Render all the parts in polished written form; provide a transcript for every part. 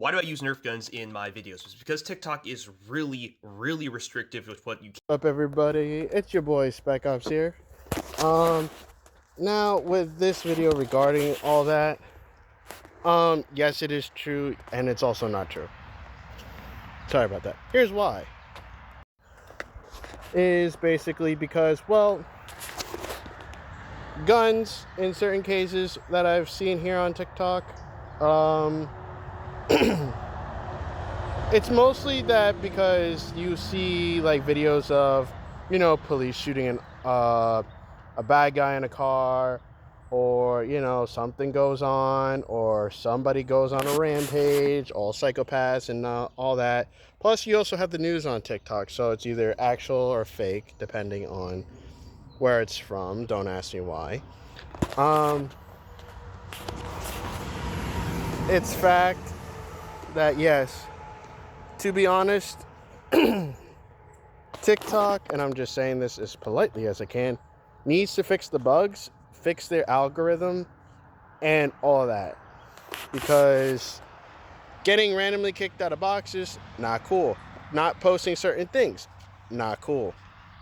Why do I use Nerf guns in my videos? It's because TikTok is really, really restrictive with what you can. Up everybody, it's your boy Spec Ops here. Um Now with this video regarding all that, yes, it is true and it's also not true. Sorry about that. Here's why. Is basically because, well, guns in certain cases that I've seen here on TikTok, it's mostly that because you see like videos of, police shooting a bad guy in a car, or something goes on, or somebody goes on a rampage, all psychopaths and all that. Plus you also have the news on TikTok, so it's either actual or fake depending on where it's from. Don't ask me why. It's fact that, yes, to be honest, TikTok, and I'm just saying this as politely as I can, needs to fix the bugs, fix their algorithm, and all of that. Because getting randomly kicked out of boxes, not cool. Not posting certain things, not cool.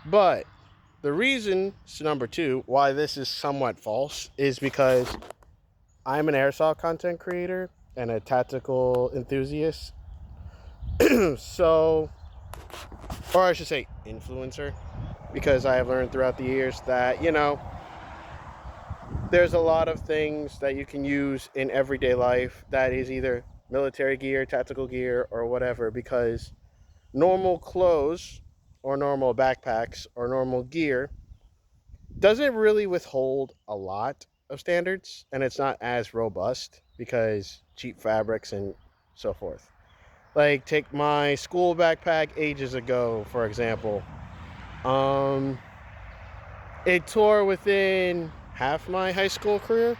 But the reason, number two, why this is somewhat false is because I'm an airsoft content creator and a tactical enthusiast. So, or I should say influencer, because I have learned throughout the years that, there's a lot of things that you can use in everyday life that is either military gear, tactical gear, or whatever, because normal clothes or normal backpacks or normal gear doesn't really withhold a lot of standards, and it's not as robust because cheap fabrics and so forth. Like, take my school backpack ages ago, for example. Um, it tore within half my high school career.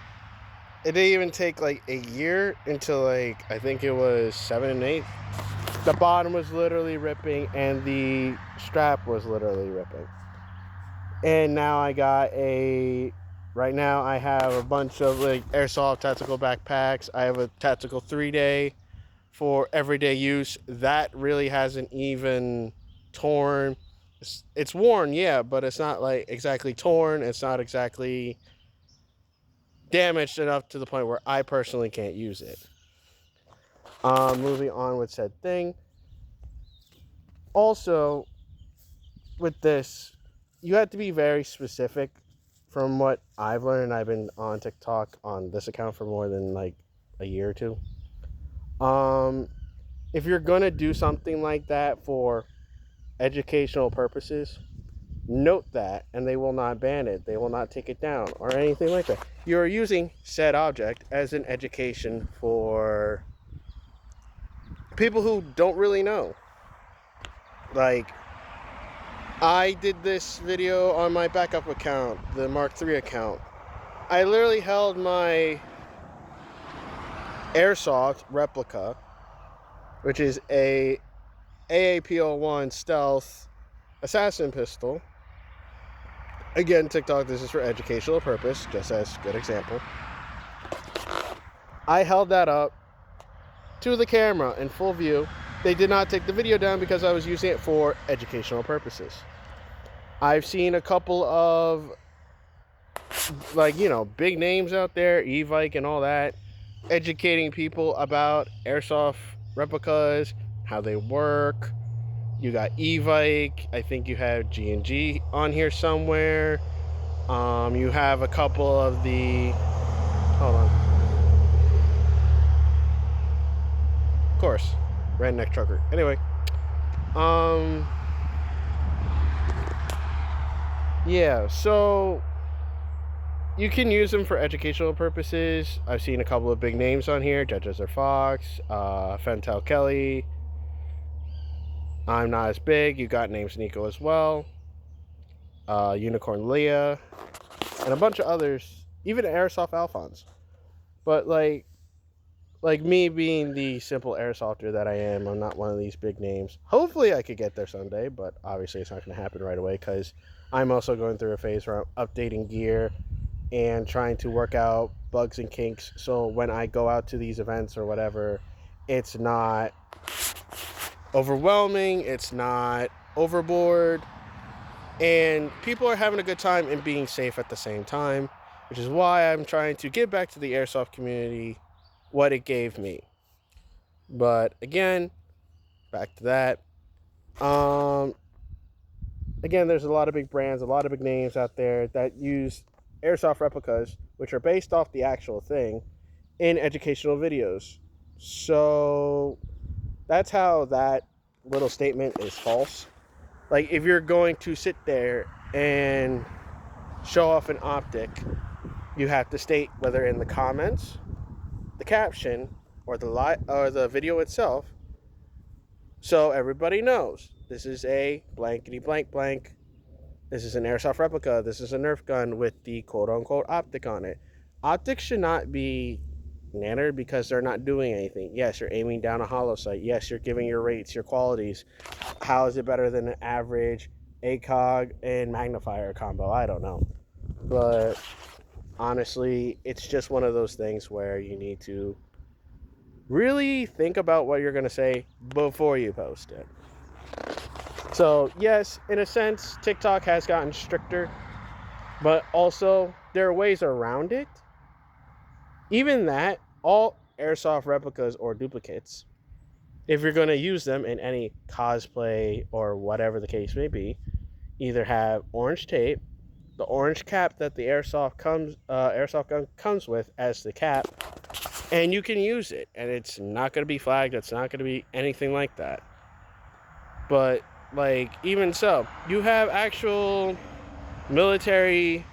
It didn't even take like a year until, like, I think it was 7 and 8. The bottom was literally ripping and the strap was literally ripping. And now right now I have a bunch of like airsoft tactical backpacks. I have a tactical 3-day for everyday use. That really hasn't even torn. It's worn, yeah, but it's not like exactly torn. It's not exactly damaged enough to the point where I personally can't use it. Moving on with said thing. Also, with this, you have to be very specific. From what I've learned, I've been on TikTok on this account for more than like a year or two. If you're gonna do something like that for educational purposes, note that, and they will not ban it. They will not take it down or anything like that. You're using said object as an education for people who don't really know. Like, I did this video on my backup account, the Mark III account. I literally held my airsoft replica, which is a AAPO1 stealth assassin pistol. Again, TikTok, this is for educational purpose, just as a good example. I held that up to the camera in full view. They did not take the video down because I was using it for educational purposes. I've seen a couple of, like, big names out there, Evike and all that, educating people about airsoft replicas, how they work. You got Evike. I think you have G&G on here somewhere. You have a couple of the... Hold on. Of course. Redneck trucker. Anyway. Yeah, so you can use them for educational purposes. I've seen a couple of big names on here. Judges Fox, Fentel Kelly. I'm Not As Big. You got names Nico as well. Unicorn Leah. And a bunch of others. Even Airsoft Alphonse. But like me being the simple airsofter that I am, I'm not one of these big names. Hopefully I could get there someday, but obviously it's not going to happen right away because I'm also going through a phase where I'm updating gear and trying to work out bugs and kinks. So when I go out to these events or whatever, It's not overwhelming. It's not overboard. And people are having a good time and being safe at the same time, which is why I'm trying to give back to the airsoft community what it gave me. But again, back to that. Again, there's a lot of big brands, a lot of big names out there that use airsoft replicas, which are based off the actual thing, in educational videos. So that's how that little statement is false. Like, if you're going to sit there and show off an optic, you have to state, whether in the comments, the caption, or the video itself, so everybody knows this is a blankety blank blank. This is an airsoft replica. This is a Nerf gun with the quote-unquote optic on it. Optics should not be nannered because they're not doing anything. Yes, you're aiming down a hollow sight. Yes, you're giving your rates, your qualities. How is it better than an average ACOG and magnifier combo? I don't know. But honestly, it's just one of those things where you need to really think about what you're going to say before you post it. So yes, in a sense, TikTok has gotten stricter, but also there are ways around it. Even that, all airsoft replicas or duplicates, if you're going to use them in any cosplay or whatever the case may be, either have orange tape, the orange cap that the airsoft gun comes with as the cap, and you can use it, and it's not going to be flagged. It's not going to be anything like that. But like, even so, you have actual military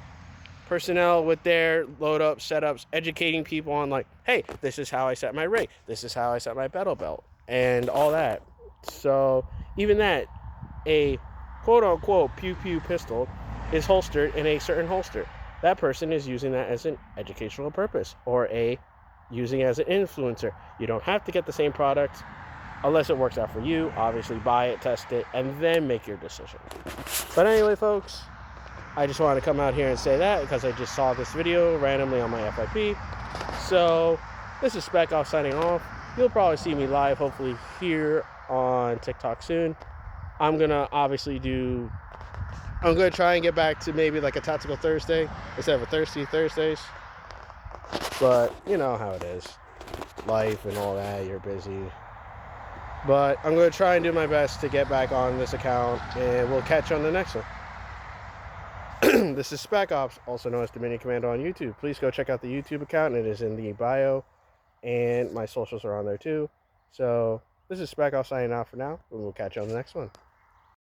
personnel with their load up setups educating people on, like, hey, this is how I set my rig, this is how I set my pedal belt, and all that. So even that, a quote unquote pew pew pistol is holstered in a certain holster. That person is using that as an educational purpose, or using it as an influencer. You don't have to get the same product unless it works out for you. Obviously, buy it, test it, and then make your decision. But anyway, folks, I just wanted to come out here and say that because I just saw this video randomly on my FYP. So this is Spec Off signing off. You'll probably see me live, hopefully, here on TikTok soon. I'm going to try and get back to maybe like a Tactical Thursday instead of a Thirsty Thursdays. But you know how it is. Life and all that, you're busy. But I'm going to try and do my best to get back on this account, and we'll catch you on the next one. This is Spec Ops, also known as Dominion Commando on YouTube. Please go check out the YouTube account. It is in the bio, and my socials are on there too. So this is Spec Ops signing out for now, and we'll catch you on the next one.